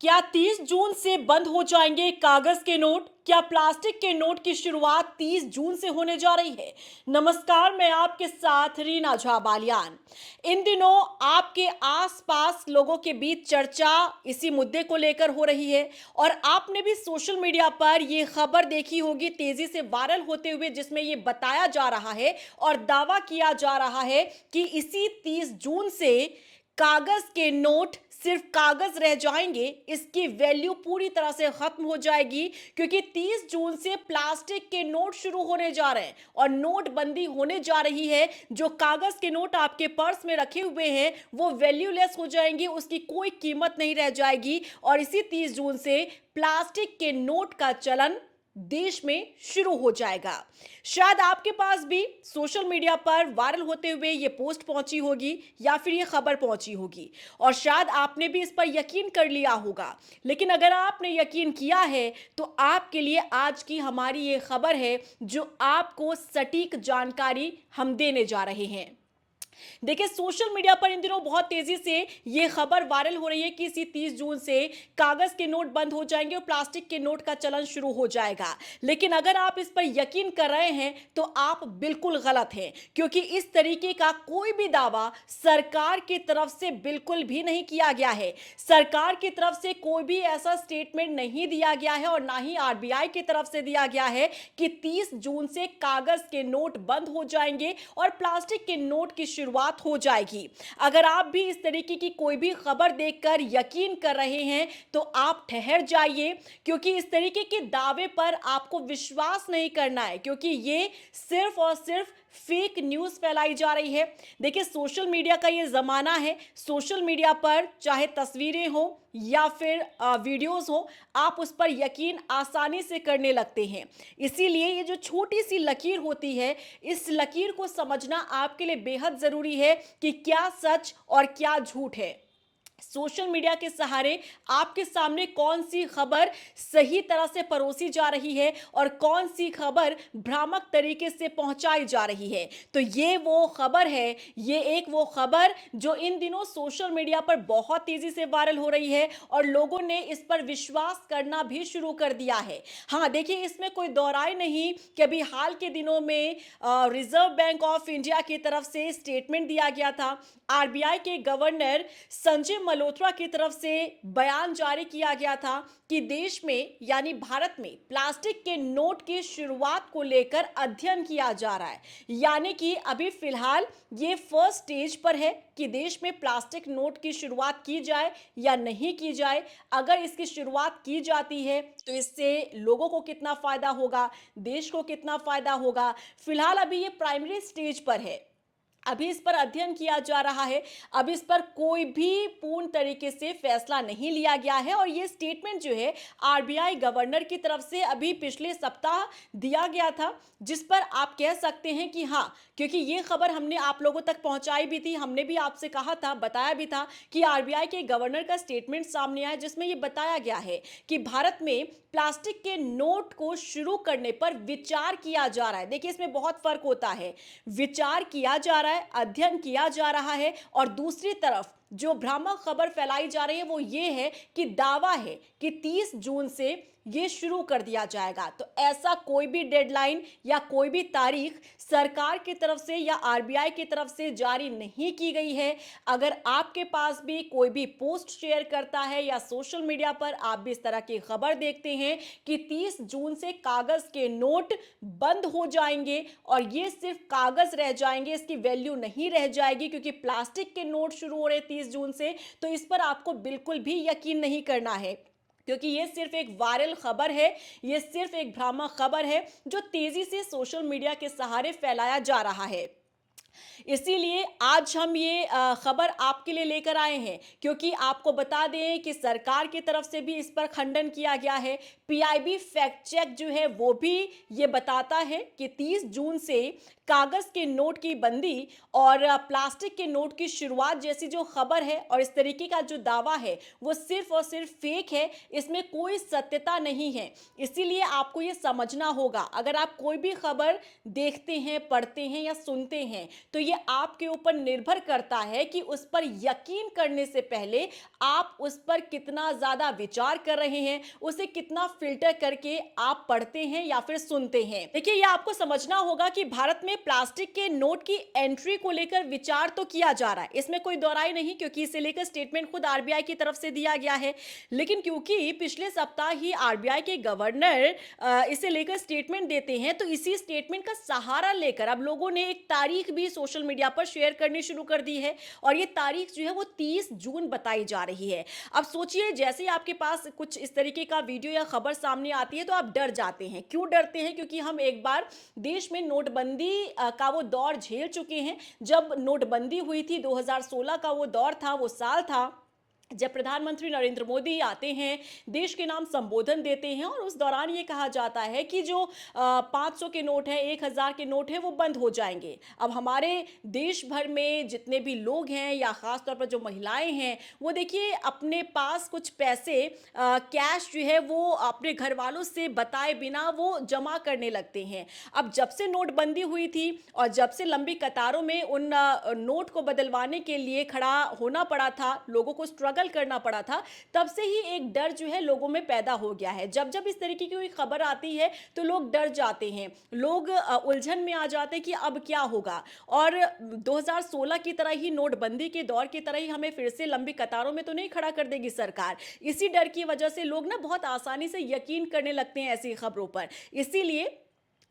क्या 30 जून से बंद हो जाएंगे कागज के नोट? क्या प्लास्टिक के नोट की शुरुआत 30 जून से होने जा रही है? नमस्कार, मैं आपके साथ रीना झा बालियान। इन दिनों आपके आसपास लोगों के बीच चर्चा इसी मुद्दे को लेकर हो रही है और आपने भी सोशल मीडिया पर यह खबर देखी होगी तेजी से वायरल होते हुए, जिसमें यह बताया जा रहा है और दावा किया जा रहा है कि इसी 30 जून से कागज के नोट सिर्फ कागज रह जाएंगे, इसकी वैल्यू पूरी तरह से खत्म हो जाएगी, क्योंकि 30 जून से प्लास्टिक के नोट शुरू होने जा रहे हैं और नोटबंदी होने जा रही है। जो कागज के नोट आपके पर्स में रखे हुए हैं वो वैल्यूलेस हो जाएंगे, उसकी कोई कीमत नहीं रह जाएगी और इसी 30 जून से प्लास्टिक के नोट का चलन देश में शुरू हो जाएगा। शायद आपके पास भी सोशल मीडिया पर वायरल होते हुए ये पोस्ट पहुंची होगी या फिर ये खबर पहुंची होगी और शायद आपने भी इस पर यकीन कर लिया होगा। लेकिन अगर आपने यकीन किया है तो आपके लिए आज की हमारी ये खबर है जो आपको सटीक जानकारी हम देने जा रहे हैं। देखिए, सोशल मीडिया पर इन दिनों बहुत तेजी से ये खबर वायरल हो रही है कि इसी 30 जून से कागज के नोट बंद हो जाएंगे और प्लास्टिक के नोट का चलन शुरू हो जाएगा। लेकिन अगर आप इस पर यकीन कर रहे हैं तो आप बिल्कुल गलत हैं, क्योंकि इस तरीके का कोई भी दावा सरकार की तरफ से बिल्कुल भी नहीं किया गया है। सरकार की तरफ से कोई भी ऐसा स्टेटमेंट नहीं दिया गया है और ना ही आरबीआई की तरफ से दिया गया है कि 30 जून से कागज के नोट बंद हो जाएंगे और प्लास्टिक के नोट की शुरुआत हो जाएगी। अगर आप भी इस तरीके की कोई भी खबर देखकर यकीन कर रहे हैं तो आप ठहर जाइए, क्योंकि इस तरीके के दावे पर आपको विश्वास नहीं करना है, क्योंकि ये सिर्फ और सिर्फ फेक न्यूज फैलाई जा रही है। देखिए, सोशल मीडिया का ये जमाना है। सोशल मीडिया पर चाहे तस्वीरें हो या फिर वीडियोस हो, आप उस पर यकीन आसानी से करने लगते हैं। इसीलिए ये जो छोटी सी लकीर होती है, इस लकीर को समझना आपके लिए बेहद जरूरी है कि क्या सच और क्या झूठ है। सोशल मीडिया के सहारे आपके सामने कौन सी खबर सही तरह से परोसी जा रही है और कौन सी खबर भ्रामक तरीके से पहुंचाई जा रही है। तो ये वो खबर है, ये एक वो खबर जो इन दिनों सोशल मीडिया पर बहुत तेजी से वायरल हो रही है और लोगों ने इस पर विश्वास करना भी शुरू कर दिया है। हाँ, देखिए, इसमें कोई दौराई नहीं कि अभी हाल के दिनों में रिजर्व बैंक ऑफ इंडिया की तरफ से स्टेटमेंट दिया गया था। आरबीआई के गवर्नर संजय मल्होत्रा की तरफ से बयान जारी किया गया था कि देश में यानी भारत में प्लास्टिक के नोट की शुरुआत को लेकर अध्ययन किया जा रहा है। यानी कि अभी फिलहाल ये फर्स्ट स्टेज पर है कि देश में प्लास्टिक नोट की शुरुआत की जाए या नहीं की जाए। अगर इसकी शुरुआत की जाती है तो इससे लोगों को कितना फायदा होगा, देश को कितना फायदा होगा, फिलहाल अभी ये प्राइमरी स्टेज पर है। अभी इस पर अध्ययन किया जा रहा है। अब इस पर कोई भी पूर्ण तरीके से फैसला नहीं लिया गया है और ये स्टेटमेंट जो है आरबीआई गवर्नर की तरफ से अभी पिछले सप्ताह दिया गया था, जिस पर आप कह सकते हैं कि हाँ, क्योंकि ये खबर हमने आप लोगों तक पहुंचाई भी थी, हमने भी आपसे कहा था, बताया भी था कि आरबीआई के गवर्नर का स्टेटमेंट सामने आया, जिसमें ये बताया गया है कि भारत में प्लास्टिक के नोट को शुरू करने पर विचार किया जा रहा है। देखिए, इसमें बहुत फर्क होता है। विचार किया जा रहा है, अध्ययन किया जा रहा है, और दूसरी तरफ जो भ्रामक खबर फैलाई जा रही है वो ये है कि दावा है कि 30 जून से ये शुरू कर दिया जाएगा। तो ऐसा कोई भी डेडलाइन या कोई भी तारीख सरकार की तरफ से या आरबीआई की तरफ से जारी नहीं की गई है। अगर आपके पास भी कोई भी पोस्ट शेयर करता है या सोशल मीडिया पर आप भी इस तरह की खबर देखते हैं कि 30 जून से कागज के नोट बंद हो जाएंगे और ये सिर्फ कागज रह जाएंगे, इसकी वैल्यू नहीं रह जाएगी क्योंकि प्लास्टिक के नोट शुरू हो रहे 30 जून से, तो इस पर आपको बिल्कुल भी यकीन नहीं करना है, क्योंकि ये सिर्फ एक वायरल खबर है, ये सिर्फ एक भ्रामक खबर है जो तेजी से सोशल मीडिया के सहारे फैलाया जा रहा है। इसीलिए आज हम ये खबर आपके लिए लेकर आए हैं, क्योंकि आपको बता दें कि सरकार की तरफ से भी इस पर खंडन किया गया है। पीआईबी फैक्ट चेक जो है वो भी ये बताता है कि 30 जून से कागज के नोट की बंदी और प्लास्टिक के नोट की शुरुआत जैसी जो खबर है और इस तरीके का जो दावा है वो सिर्फ और सिर्फ फेक है, इसमें कोई सत्यता नहीं है। इसीलिए आपको ये समझना होगा, अगर आप कोई भी खबर देखते हैं, पढ़ते हैं या सुनते हैं तो ये आपके ऊपर निर्भर करता है कि उस पर यकीन करने से पहले आप उस पर कितना ज्यादा विचार कर रहे हैं, उसे कितना फिल्टर करके आप पढ़ते हैं या फिर सुनते हैं। देखिए, ये आपको समझना होगा कि भारत में प्लास्टिक के नोट की एंट्री को लेकर विचार तो किया जा रहा है, इसमें कोई दोहराई नहीं, क्योंकि इसे लेकर स्टेटमेंट खुद आरबीआई की तरफ से दिया गया है। लेकिन क्योंकि पिछले सप्ताह ही आरबीआई के गवर्नर इसे लेकर स्टेटमेंट देते हैं, तो इसी स्टेटमेंट का सहारा लेकर अब लोगों ने एक तारीख भी सोशल मीडिया पर शेयर करनी शुरू कर दी है, और ये तारीख जो है वो 30 जून बताई जा रही है। अब सोचिए, जैसे ही आपके पास कुछ इस तरीके का वीडियो या खबर सामने आती है तो आप डर जाते हैं। क्यों डरते हैं? क्योंकि हम एक बार देश में नोटबंदी का वो दौर झेल चुके हैं। जब नोटबंदी हुई थी, 2016 का वो दौर था, वो साल था जब प्रधानमंत्री नरेंद्र मोदी आते हैं, देश के नाम संबोधन देते हैं, और उस दौरान ये कहा जाता है कि जो 500 के नोट है, 1000 के नोट है, वो बंद हो जाएंगे। अब हमारे देश भर में जितने भी लोग हैं या ख़ास तौर पर जो महिलाएं हैं, वो देखिए अपने पास कुछ पैसे कैश जो है वो अपने घर वालों से बताए बिना वो जमा करने लगते हैं। अब जब से नोटबंदी हुई थी और जब से लंबी कतारों में उन नोट को बदलवाने के लिए खड़ा होना पड़ा था, लोगों को स्ट्रगल करना पड़ा था, तब से ही एक डर जो है लोगों में पैदा हो गया है। जब जब इस तरीके की कोई खबर आती है तो लोग डर जाते हैं, लोग उलझन में आ जाते हैं कि अब क्या होगा। और 2016 की तरह ही, नोटबंदी के दौर की तरह ही हमें फिर से लंबी कतारों में तो नहीं खड़ा कर देगी सरकार। इसी डर की वजह से लोग ना बहुत आसानी से यकीन करने लगते हैं ऐसी खबरों पर। इसीलिए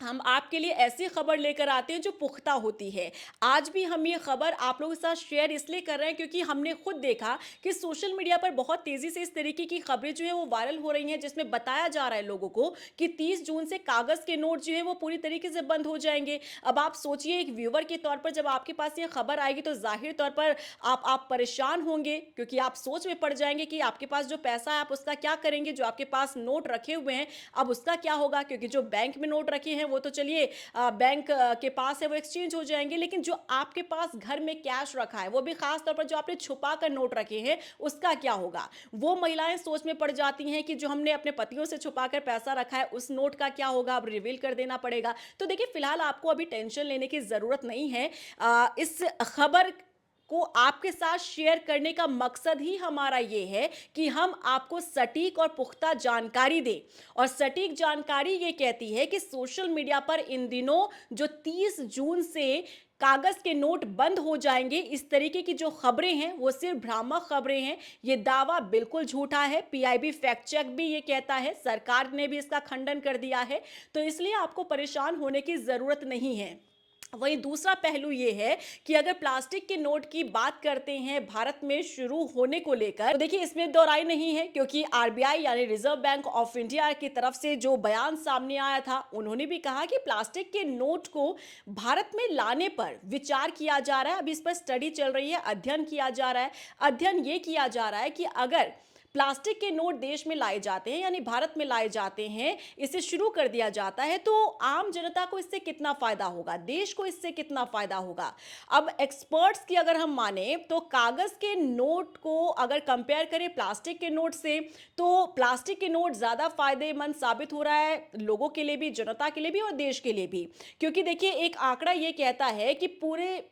हम आपके लिए ऐसी खबर लेकर आते हैं जो पुख्ता होती है। आज भी हम ये खबर आप लोगों के साथ शेयर इसलिए कर रहे हैं क्योंकि हमने खुद देखा कि सोशल मीडिया पर बहुत तेजी से इस तरीके की खबरें जो है वो वायरल हो रही हैं, जिसमें बताया जा रहा है लोगों को कि 30 जून से कागज के नोट जो है वो पूरी तरीके से बंद हो जाएंगे। अब आप सोचिए, एक व्यूअर के तौर पर जब आपके पास ये खबर आएगी तो जाहिर तौर पर आप परेशान होंगे, क्योंकि आप सोच में पड़ जाएंगे कि आपके पास जो पैसा है आप उसका क्या करेंगे, जो आपके पास नोट रखे हुए हैं अब उसका क्या होगा, क्योंकि जो बैंक में नोट रखे हैं वो तो चलिए बैंक के पास है, वो एक्सचेंज हो जाएंगे, लेकिन जो आपके पास घर में कैश रखा है, वो भी खास तौर पर जो आपने छुपा कर नोट रखे हैं, उसका क्या होगा। वो महिलाएं सोच में पड़ जाती हैं कि जो हमने अपने पतियों से छुपा कर पैसा रखा है, उस नोट का क्या होगा, अब रिवील कर देना पड़ेगा। तो देखिए, फिलहाल आपको अभी टेंशन लेने की जरूरत नहीं है। इस खबर को आपके साथ शेयर करने का मकसद ही हमारा ये है कि हम आपको सटीक और पुख्ता जानकारी दें। और सटीक जानकारी ये कहती है कि सोशल मीडिया पर इन दिनों जो 30 जून से कागज के नोट बंद हो जाएंगे, इस तरीके की जो खबरें हैं वो सिर्फ भ्रामक खबरें हैं। ये दावा बिल्कुल झूठा है। पीआईबी फैक्ट चेक भी ये कहता है, सरकार ने भी इसका खंडन कर दिया है। तो इसलिए आपको परेशान होने की जरूरत नहीं है। वहीं दूसरा पहलू यह है कि अगर प्लास्टिक के नोट की बात करते हैं भारत में शुरू होने को लेकर, तो देखिए इसमें दोहराई नहीं है, क्योंकि आरबीआई यानी रिजर्व बैंक ऑफ इंडिया की तरफ से जो बयान सामने आया था, उन्होंने भी कहा कि प्लास्टिक के नोट को भारत में लाने पर विचार किया जा रहा है। अभी इस पर स्टडी चल रही है, अध्ययन किया जा रहा है। अध्ययन ये किया जा रहा है कि अगर प्लास्टिक के नोट देश में लाए जाते हैं, यानी भारत में लाए जाते हैं, इसे शुरू कर दिया जाता है, तो आम जनता को इससे कितना फायदा होगा, देश को इससे कितना फायदा होगा। अब एक्सपर्ट्स की अगर हम माने तो कागज के नोट को अगर कंपेयर करें प्लास्टिक के नोट से, तो प्लास्टिक के नोट ज्यादा फायदेमंद साबित हो रहा है लोगों के लिए भी, जनता के लिए भी और देश के लिए भी। क्योंकि देखिए, एक आंकड़ा ये कहता है कि पूरे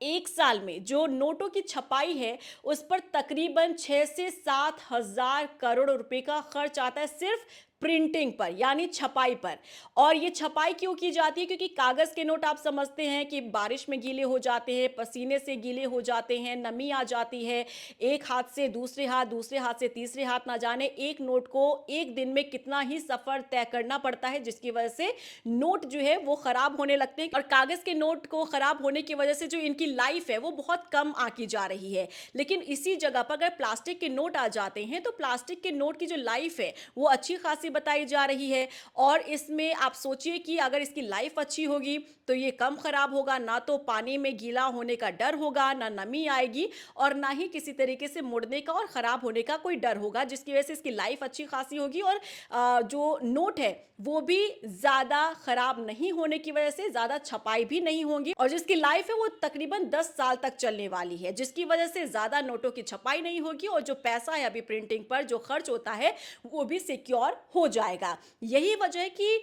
एक साल में जो नोटों की छपाई है उस पर तकरीबन 6 से 7 हजार करोड़ रुपए का खर्च आता है, सिर्फ प्रिंटिंग पर यानी छपाई पर। और ये छपाई क्यों की जाती है? क्योंकि कागज के नोट आप समझते हैं कि बारिश में गीले हो जाते हैं, पसीने से गीले हो जाते हैं, नमी आ जाती है, एक हाथ से दूसरे हाथ, दूसरे हाथ से तीसरे हाथ, ना जाने एक नोट को एक दिन में कितना ही सफर तय करना पड़ता है, जिसकी वजह से नोट जो है वो खराब होने लगते हैं। और कागज के नोट को खराब होने की वजह से जो इनकी लाइफ है वो बहुत कम आकी जा रही है। लेकिन इसी जगह पर अगर प्लास्टिक के नोट आ जाते हैं तो प्लास्टिक के नोट की जो लाइफ है वो अच्छी खासी बताई जा रही है। और इसमें आप सोचिए कि अगर इसकी लाइफ अच्छी होगी तो ये कम खराब होगा, ना तो पानी में गीला होने का डर होगा, ना नमी आएगी, और ना ही किसी तरीके से मुड़ने का और खराब होने का कोई डर होगा, जिसकी वजह से इसकी लाइफ अच्छी खासी होगी। और जो नोट है वो भी ज्यादा खराब नहीं होने की वजह से ज्यादा छपाई भी नहीं होगी, और जिसकी लाइफ है वो तकरीबन 10 साल तक चलने वाली है, जिसकी वजह से ज्यादा नोटों की छपाई नहीं होगी और जो पैसा है अभी प्रिंटिंग पर जो खर्च होता है वो भी सिक्योर हो हो जाएगा। यही वजह है कि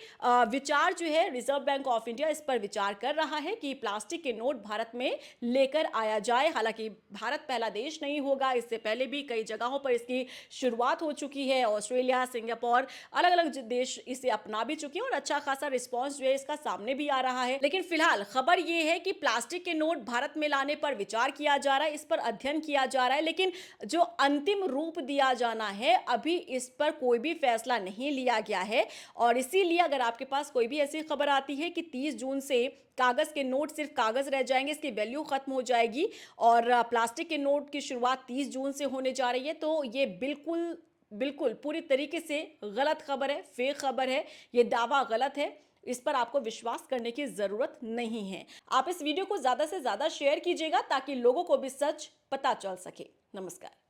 विचार जो है रिजर्व बैंक ऑफ इंडिया इस पर विचार कर रहा है कि प्लास्टिक के नोट भारत में लेकर आया जाए। हालांकि भारत पहला देश नहीं होगा, इससे पहले भी कई जगहों पर इसकी शुरुआत हो चुकी है। ऑस्ट्रेलिया, सिंगापुर, अलग अलग देश इसे अपना भी चुके हैं और अच्छा खासा रिस्पॉन्स जो है इसका सामने भी आ रहा है। लेकिन फिलहाल खबर यह है कि प्लास्टिक के नोट भारत में लाने पर विचार किया जा रहा है, इस पर अध्ययन किया जा रहा है, लेकिन जो अंतिम रूप दिया जाना है अभी इस पर कोई भी फैसला नहीं लिया गया है। और इसीलिए अगर आपके पास कोई भी ऐसी खबर आती है कि 30 जून से कागज के नोट सिर्फ कागज रह जाएंगे, इसकी वैल्यू खत्म हो जाएगी और प्लास्टिक के नोट की शुरुआत 30 जून से होने जा रही है, तो ये बिल्कुल बिल्कुल पूरी तरीके से गलत खबर है, फेक खबर है, ये दावा गलत है। इस पर आपको विश्वास करने की जरूरत नहीं है। आप इस वीडियो को ज्यादा से ज्यादा शेयर कीजिएगा ताकि लोगों को भी सच पता चल सके। नमस्कार।